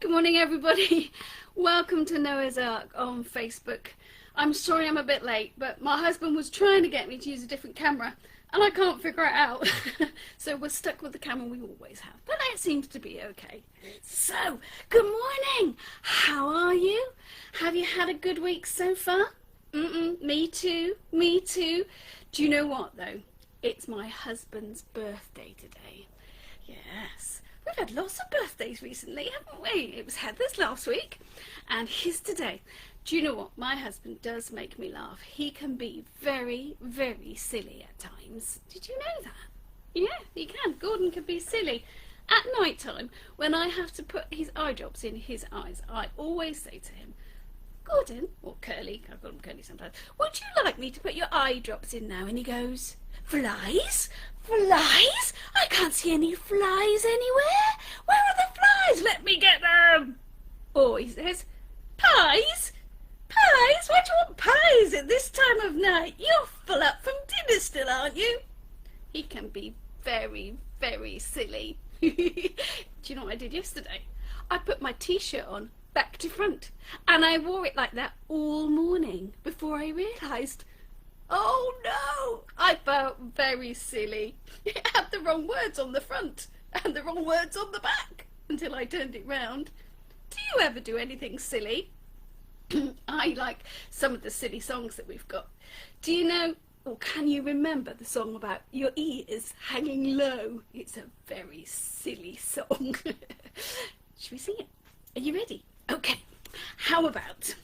Good morning, everybody. Welcome to Noah's Ark on Facebook. I'm sorry I'm a bit late, but my husband was trying to get me to use a different camera and I can't figure it out. So we're stuck with the camera we always have, but that seems to be okay. So, good morning. How are you? Have you had a good week so far? Me too. Me too. Do you know what though? It's my husband's birthday today. Yes. We've had lots of birthdays recently, haven't we? It was Heather's last week and his today. Do you know what? My husband does make me laugh. He can be very, very silly at times. Did you know that? Yeah, he can. Gordon can be silly. At night time, when I have to put his eye drops in his eyes, I always say to him, Gordon, or Curly, I call him Curly sometimes, would you like me to put your eye drops in now? And he goes, flies? Flies? I can't see any flies anywhere. Where are the flies? Let me get them. Or he says, pies? Pies? Why do you want pies at this time of night? You're full up from dinner still, aren't you? He can be very, very silly. Do you know what I did yesterday? I put my t-shirt on back to front and I wore it like that all morning before I realised, oh no, I felt very silly. It had the wrong words on the front and the wrong words on the back until I turned it round. Do you ever do anything silly? I like some of the silly songs that we've got. Do you know, or can you remember the song about your ears hanging low? It's a very silly song. Should we sing it? Are you ready? Okay. How about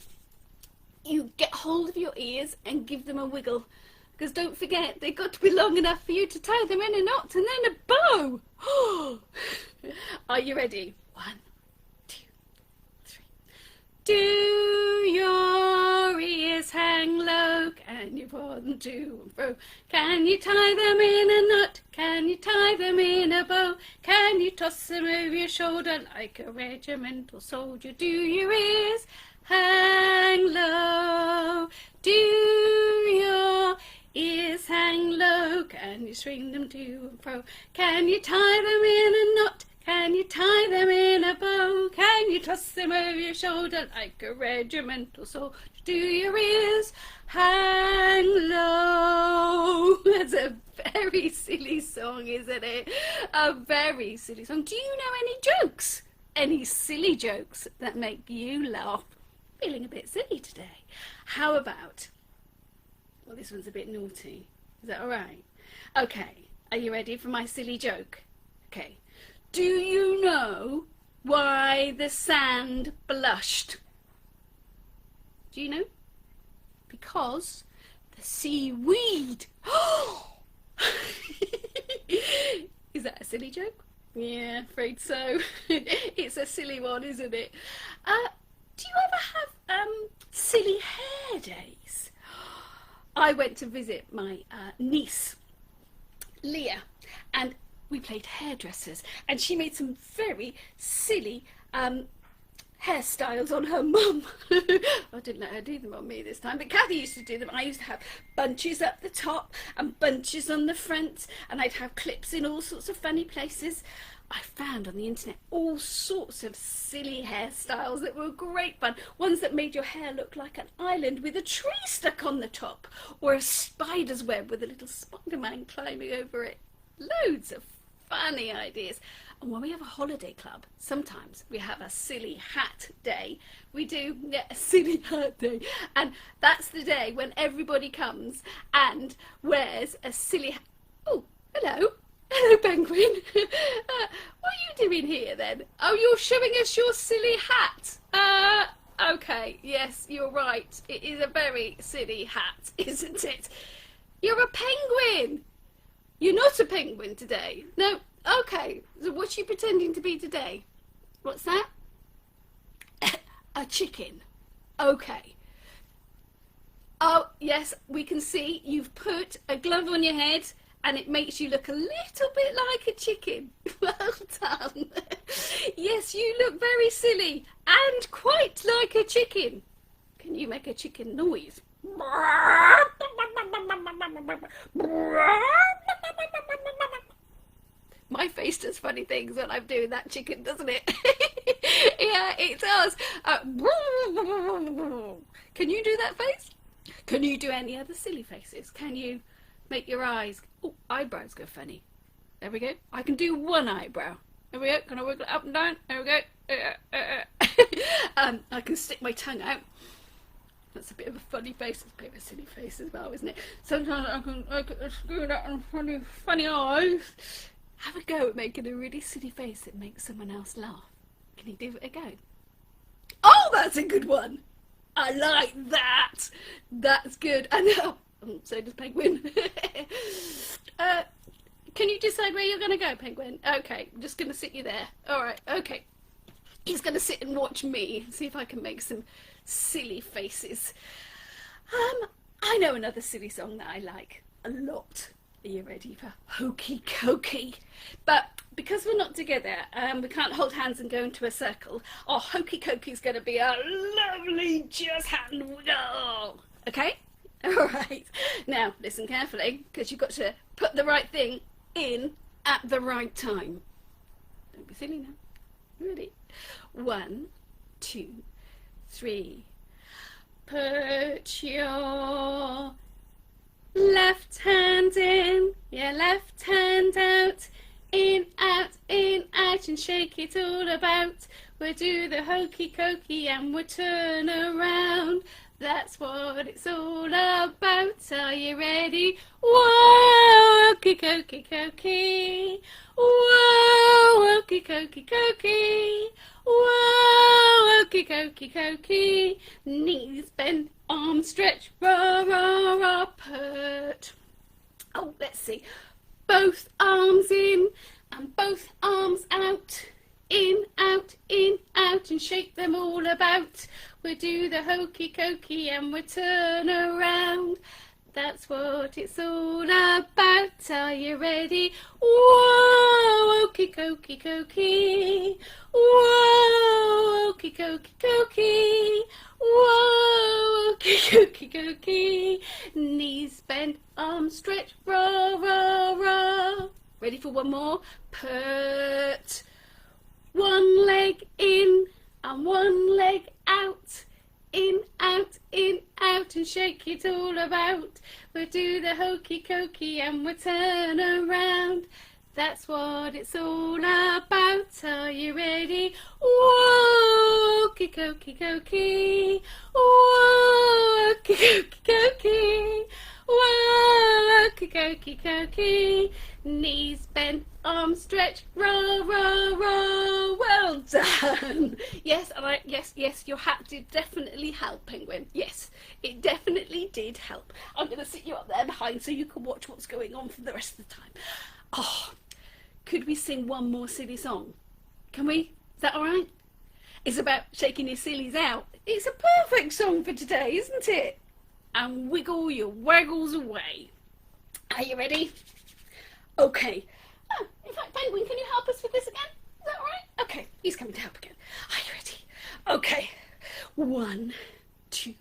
you get hold of your ears and give them a wiggle? Because don't forget, they've got to be long enough for you to tie them in a knot and then a bow. Are you ready? 1, 2, 3. Do your ears hang low? Can you run to and fro? Can you tie them in a knot? Can you tie them in a bow? Can you toss them over your shoulder like a regimental soldier? Do your ears hang low? Do your ears hang low? Can you swing them to and fro? Can you tie them in a knot? Can you tie them in a bow? Can you toss them over your shoulder like a regimental soldier? Do your ears hang low? That's a very silly song, isn't it? A very silly song. Do you know any jokes? Any silly jokes that make you laugh? Feeling a bit silly today. How about, well, this one's a bit naughty. Is that all right? Okay, are you ready for my silly joke? Okay. Do you know why the sand blushed? Do you know? Because the seaweed. Is that a silly joke? Yeah, afraid so. It's a silly one, isn't it? Do you ever have silly hair days? I went to visit my niece, Leah, and we played hairdressers, and she made some very silly hairstyles on her mum. I didn't let her do them on me this time, but Kathy used to do them. I used to have bunches up the top and bunches on the front, and I'd have clips in all sorts of funny places. I found on the internet all sorts of silly hairstyles that were great fun. Ones that made your hair look like an island with a tree stuck on the top, or a spider's web with a little Spider-Man climbing over it. Loads of funny ideas. And when we have a holiday club, sometimes we have a silly hat day. We do, yeah, a silly hat day. And that's the day when everybody comes and wears a silly hat. Oh, hello. Hello, Penguin. What are you doing here then? Oh, you're showing us your silly hat. Okay, yes, you're right. It is a very silly hat, isn't it? You're a penguin. You're not a penguin today. No, okay. So what's you pretending to be today? What's that? A chicken. Okay. Oh, yes, we can see you've put a glove on your head and it makes you look a little bit like a chicken. Well done. Yes, you look very silly and quite like a chicken. Can you make a chicken noise? My face does funny things when I'm doing that chicken, doesn't it? Yeah, it does. Can you do that face? Can you do any other silly faces? Can you make your eyes... Oh, eyebrows go funny. There we go. I can do one eyebrow. There we go. Can I wiggle it up and down? There we go. I can stick my tongue out. That's a bit of a funny face. It's a bit of a silly face as well, isn't it? Sometimes I can screw that and funny eyes. Have a go at making a really silly face that makes someone else laugh. Can you give it a go? Oh, that's a good one. I like that. That's good. I know. So does Penguin. Can you decide where you're going to go, Penguin? Okay, I'm just going to sit you there. All right, okay. He's going to sit and watch me, see if I can make some silly faces. I know another silly song that I like a lot. Are you ready for Hokey Cokey? But because we're not together, we can't hold hands and go into a circle. Oh, Hokey Cokey's going to be a lovely just hand wiggle. Okay? All right. Now, listen carefully, because you've got to put the right thing in at the right time. Don't be silly now. Ready? 1, 2, 3. Put your left hand in, your left hand out, in, out, and shake it all about. We'll do the hokey cokey and we'll turn around. That's what it's all about. Are you ready? Whoa, hokey cokey cokey. Whoa, hokey cokey cokey. Whoa, hokey cokey cokey. Knees bend, arms stretch, rah, rah, rah, put. Oh, let's see. Both arms in and both arms out. In, out, and shake them all about. We'll do the hokey cokey and we'll turn around. That's what it's all about. Are you ready? Whoa, hokey cokey cokey. Whoa, hokey cokey cokey. Whoa, hokey cokey cokey. Knees bent, arms stretch, rah, rah, rah. Ready for one more? Put one leg in and one leg out. In, out, and shake it all about. We'll do the hokey cokey and we'll turn around. That's what it's all about. Are you ready? Whoa, hokey cokey cokey. Whoa, hokey cokey cokey. Whoa, hokey cokey cokey. Knees bent, arms stretch, rah, rah, rah. Well done. Yes, yes, your hat did definitely help, Penguin. Yes, it definitely did help. I'm going to sit you up there behind so you can watch what's going on for the rest of the time. Oh, could we sing one more silly song? Can we? Is that all right? It's about shaking your sillies out. It's a perfect song for today, isn't it? And wiggle your waggles away. Are you ready? Okay. Oh, in fact, Penguin, can you help us with this again? Is that all right? Okay, he's coming to help again. Are you ready? Okay. 1, 2,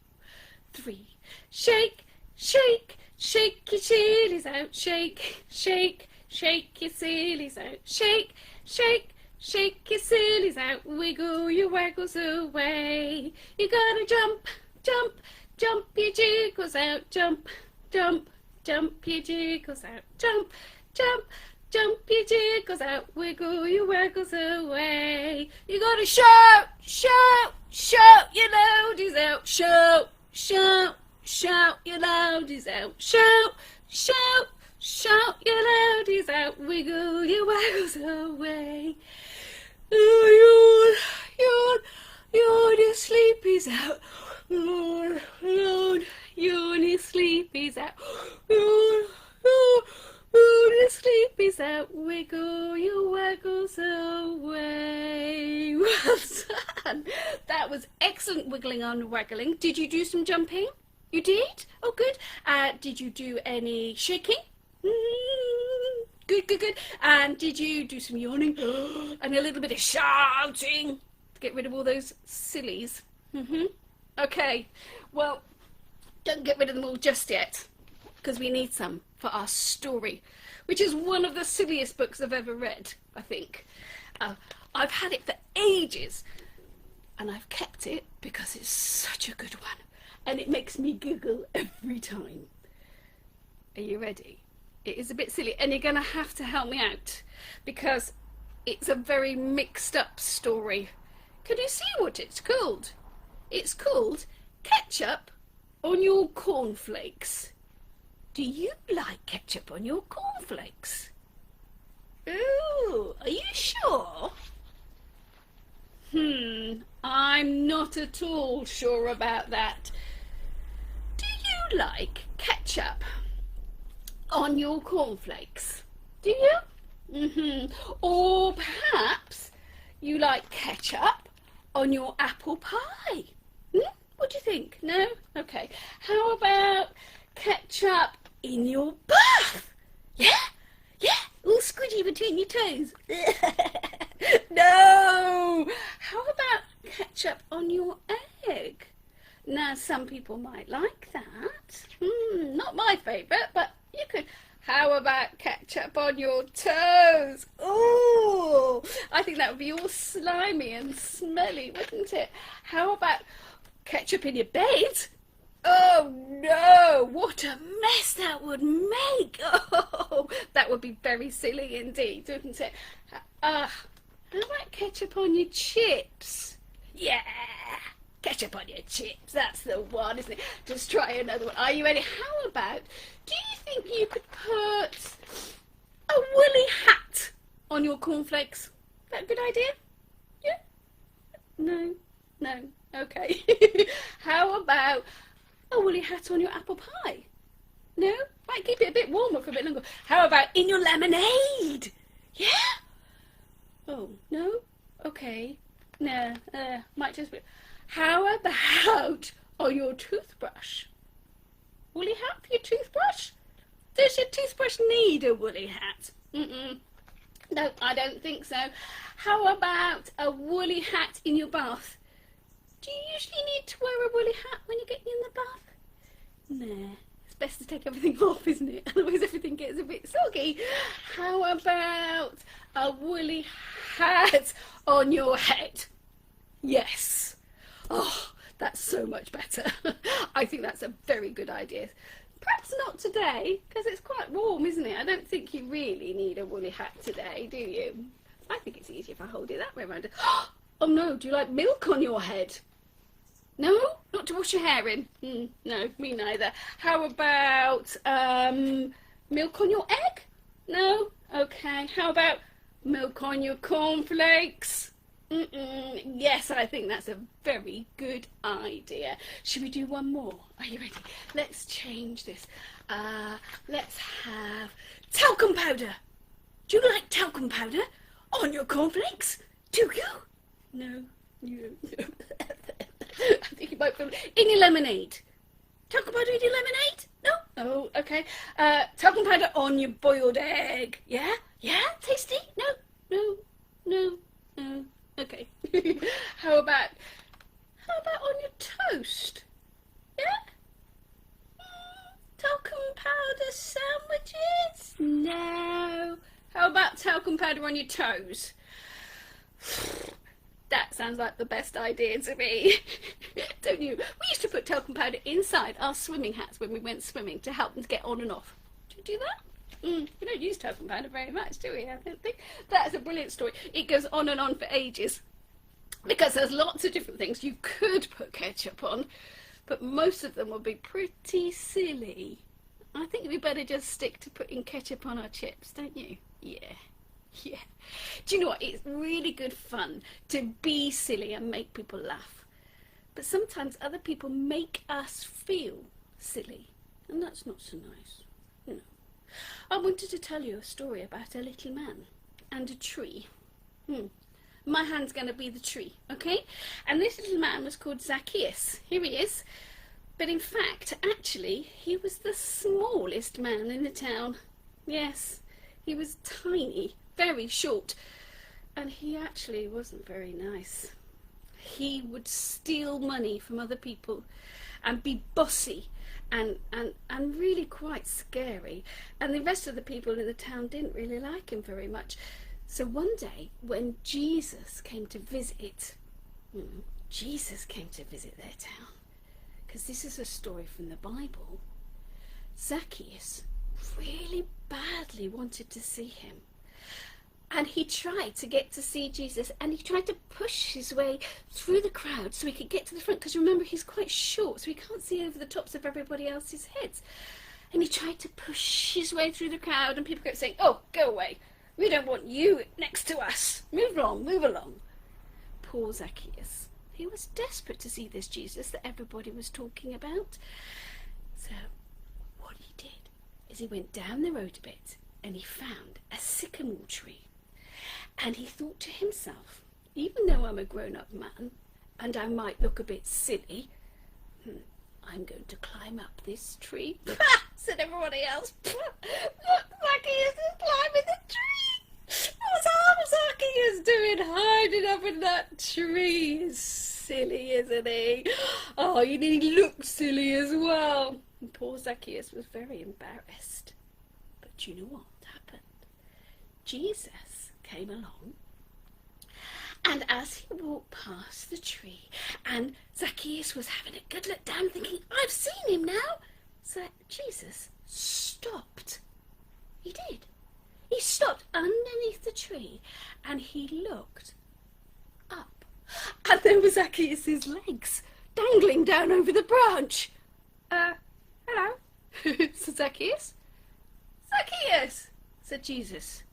3. Shake, shake, shake your sillies out. Shake, shake, shake your sillies out. Shake, shake, shake your sillies out. Wiggle your waggles away. You gotta jump, jump, jump your jiggles out. Jump, jump, jump your jiggles out. Jump, jump, jump your jiggles out. Wiggle your waggles away. You gotta shout, shout, shout your loadies out. Shout, shout, shout your loadies out. Shout, shout, shout your loadies out. Wiggle your waggles away. Yawn, yawn, yawn your sleepies out. Yawn, yawn, yawn your sleepies out. Yawn, yawn, yawn your sleepies out. Wiggle your waggles away. Well done. That was excellent wiggling and waggling. Did you do some jumping? You did? Oh, good. Did you do any shaking? Good, good, good. And did you do some yawning? And a little bit of shouting to get rid of all those sillies? Okay. Well, don't get rid of them all just yet, because we need some for our story, which is one of the silliest books I've ever read, I think. I've had it for ages, and I've kept it because it's such a good one, and it makes me giggle every time. Are you ready? It is a bit silly, and you're going to have to help me out because it's a very mixed up story. Can you see what it's called? It's called Ketchup on Your Cornflakes. Do you like ketchup on your cornflakes? Ooh, are you sure? I'm not at all sure about that. Do you like ketchup on your cornflakes? Do you? Or perhaps you like ketchup on your apple pie? What do you think? No? Okay. How about ketchup in your bath? Yeah? Yeah? All squidgy between your toes. No! How about ketchup on your egg? Now, some people might like that. Not my favourite, but you could. How about ketchup on your toes? Ooh, I think that would be all slimy and smelly, wouldn't it? How about ketchup in your bed? Oh no, what a mess that would make. Oh, that would be very silly indeed, wouldn't it? How about ketchup on your chips? Yeah, ketchup on your chips, that's the one, isn't it? Just try another one. Are you ready? How about, do you think you could put a woolly hat on your cornflakes? Is that a good idea? Yeah? No? No? Okay. How about a woolly hat on your apple pie? No? Might keep it a bit warmer for a bit longer. How about in your lemonade? Yeah? Oh, no? Okay. No, might just be. How about on your toothbrush? Woolly hat for your toothbrush? Does your toothbrush need a woolly hat? No, I don't think so. How about a woolly hat in your bath? Do you usually need to wear a woolly hat when you're getting in the bath? Nah, it's best to take everything off, isn't it? Otherwise everything gets a bit soggy. How about a woolly hat on your head? Yes. Oh, that's so much better. I think that's a very good idea. Perhaps not today, because it's quite warm, isn't it? I don't think you really need a woolly hat today, do you? I think it's easier if I hold it that way around. Oh no, do you like milk on your head? No? Not to wash your hair in? No, me neither. How about milk on your egg? No? Okay. How about milk on your cornflakes? Yes, I think that's a very good idea. Should we do one more? Are you ready? Let's change this. Let's have talcum powder. Do you like talcum powder on your cornflakes? Do you? No, you. I think you might feel in your lemonade. Talcum powder in your lemonade? No? Oh, okay. Talcum powder on your boiled egg. Yeah? Yeah? Tasty? No? No? No? No? Okay. How about on your toast? Yeah? Talcum powder sandwiches? No. How about talcum powder on your toes? That sounds like the best idea to me. Don't you? We used to put talcum powder inside our swimming hats when we went swimming to help them to get on and off. Do you do that? We don't use talcum powder very much, do we? I don't think. That's a brilliant story. It goes on and on for ages. Because there's lots of different things you could put ketchup on, but most of them would be pretty silly. I think we better just stick to putting ketchup on our chips, don't you? Yeah. Yeah. Do you know what? It's really good fun to be silly and make people laugh. But sometimes other people make us feel silly, and that's not so nice. You know. I wanted to tell you a story about a little man and a tree. My hand's going to be the tree, okay? And this little man was called Zacchaeus. Here he is. But in fact, actually, he was the smallest man in the town. Yes, he was tiny, very short, and he actually wasn't very nice. He would steal money from other people and be bossy and really quite scary. And the rest of the people in the town didn't really like him very much. So one day, when Jesus came to visit, Jesus came to visit their town. Because this is a story from the Bible. Zacchaeus really badly wanted to see him. And he tried to get to see Jesus, and he tried to push his way through the crowd so he could get to the front, because remember, he's quite short, so he can't see over the tops of everybody else's heads. And he tried to push his way through the crowd, and people kept saying, "Oh, go away. We don't want you next to us. Move along, move along." Poor Zacchaeus. He was desperate to see this Jesus that everybody was talking about. So what he did is he went down the road a bit, and he found a sycamore tree. And he thought to himself, even though I'm a grown-up man and I might look a bit silly, I'm going to climb up this tree. Said everybody else. Look, Zacchaeus is climbing the tree. What's Zacchaeus doing hiding up in that tree? He's silly, isn't he? Oh, he looks silly as well. And poor Zacchaeus was very embarrassed. But you know what happened? Jesus came along, and as he walked past the tree, and Zacchaeus was having a good look down, thinking, I've seen him now, so Jesus stopped. He did. He stopped underneath the tree, and he looked up, and there were Zacchaeus' legs dangling down over the branch. Hello, said Zacchaeus. Zacchaeus, said Jesus.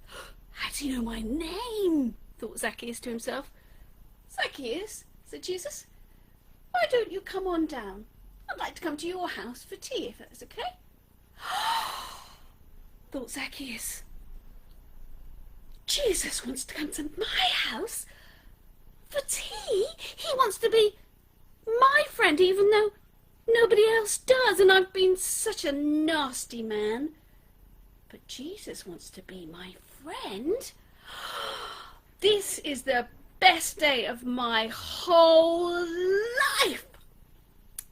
How do you know my name? Thought Zacchaeus to himself. Zacchaeus, said Jesus, why don't you come on down? I'd like to come to your house for tea, if that's okay. Thought Zacchaeus. Jesus wants to come to my house for tea? He wants to be my friend, even though nobody else does, and I've been such a nasty man. But Jesus wants to be my friend? This is the best day of my whole life.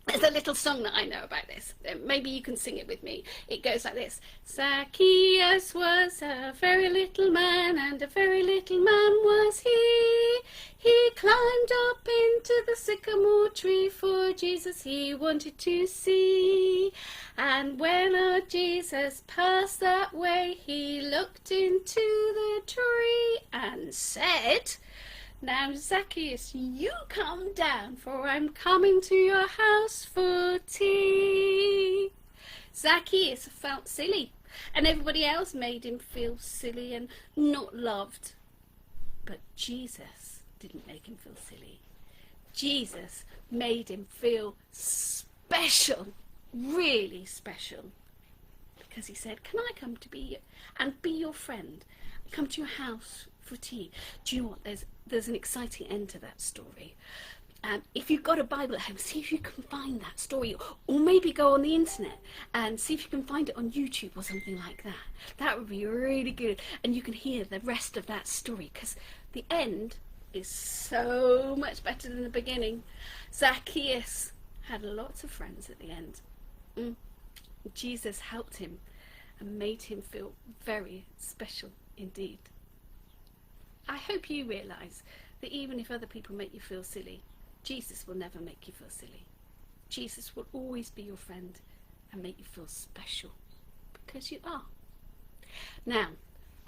There's a little song that I know about this. Maybe you can sing it with me. It goes like this. Zacchaeus was a very little man, and a very little man was he. He climbed up into the sycamore tree, for Jesus he wanted to see. And when our Jesus passed that way, he looked into the tree and said, now, Zacchaeus, you come down, for I'm coming to your house for tea. Zacchaeus felt silly, and everybody else made him feel silly and not loved. But Jesus didn't make him feel silly. Jesus made him feel special, really special. Because he said, can I come to be and be your friend? Come to your house for tea. Do you know what? There's an exciting end to that story. If you've got a Bible at home, see if you can find that story, or maybe go on the internet and see if you can find it on YouTube or something like that. That would be really good, and you can hear the rest of that story, because the end is so much better than the beginning. Zacchaeus had lots of friends at the end. Jesus helped him and made him feel very special indeed. I hope you realise that even if other people make you feel silly, Jesus will never make you feel silly. Jesus will always be your friend and make you feel special, because you are. Now,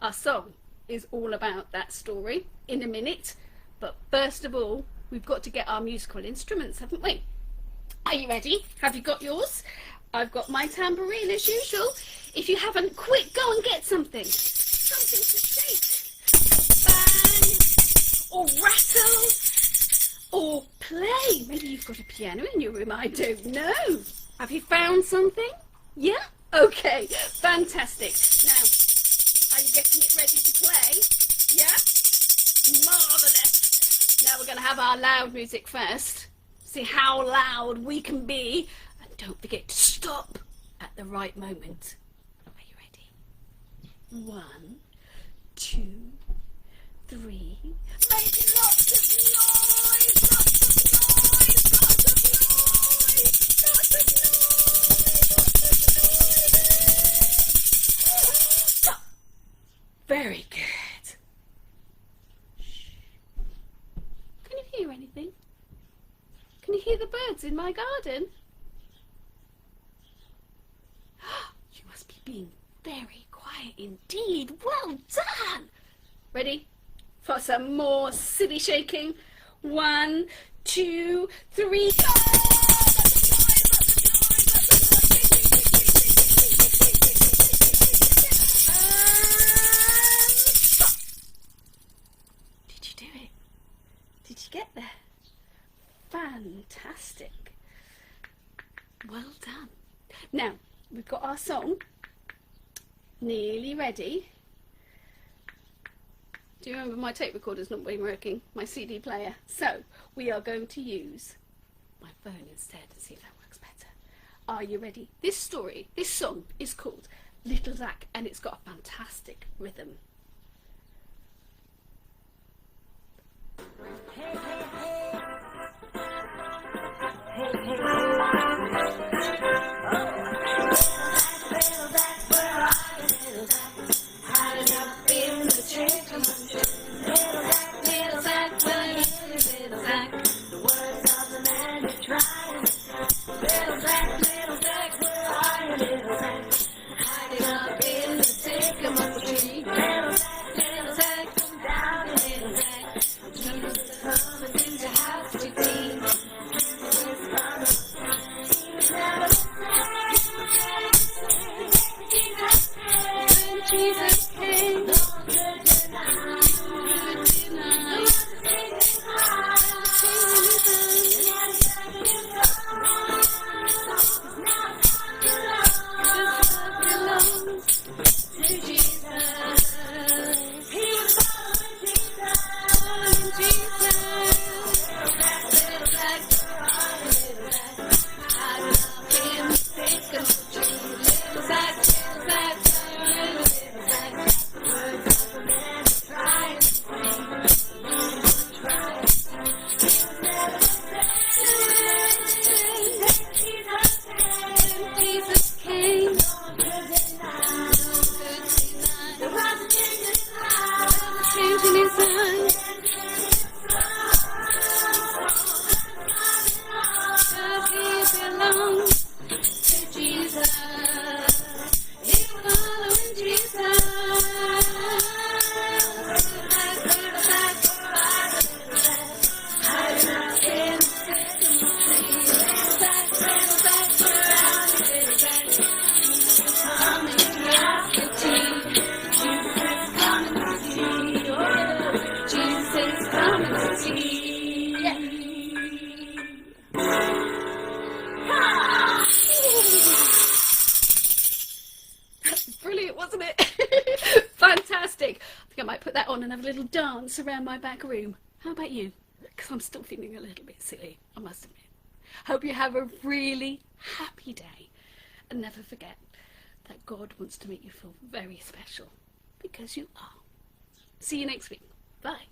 our song is all about that story in a minute, but first of all, we've got to get our musical instruments, haven't we? Are you ready? Have you got yours? I've got my tambourine as usual. If you haven't, quick, go and get something. Something to shake. Bang, or rattle, or play. Maybe you've got a piano in your room, I don't know. Have you found something? Yeah? Okay, fantastic. Now, are you getting it ready to play? Yeah? Marvellous. Now we're going to have our loud music first. See how loud we can be. And don't forget to stop at the right moment. Are you ready? 1, 2, 3. Make lots of noise, lots of noise, lots of noise, lots of noise, Stop. Very good. Shh. Can you hear anything? birds in my garden? You must be being very quiet indeed. Well done. Ready for some more silly shaking? 1, 2, 3, go! Did you do it? Did you get there? Fantastic. Well done. Now, we've got our song nearly ready. Do you remember my tape recorder's not been working? My CD player. So, we are going to use my phone instead and see if that works better. Are you ready? This song is called Little Zach, and it's got a fantastic rhythm. Hey, hey, hey. Hey, hey, hey. Little Zach, where are you, little Zach? Hiding up in the chicken coop. Little Zach, where are you, little Zach? The words of the man who tried. Little Zach, where are you, little Zach? Hiding up in the sycamore tree. Little Zach, come down, little Zach. Jesus is coming into house to tea. Jesus came, no good deny. Brilliant, wasn't it? Fantastic. I think I might put that on and have a little dance around my back room. How about you? Because I'm still feeling a little bit silly, I must admit. Hope you have a really happy day. And never forget that God wants to make you feel very special. Because you are. See you next week. Bye.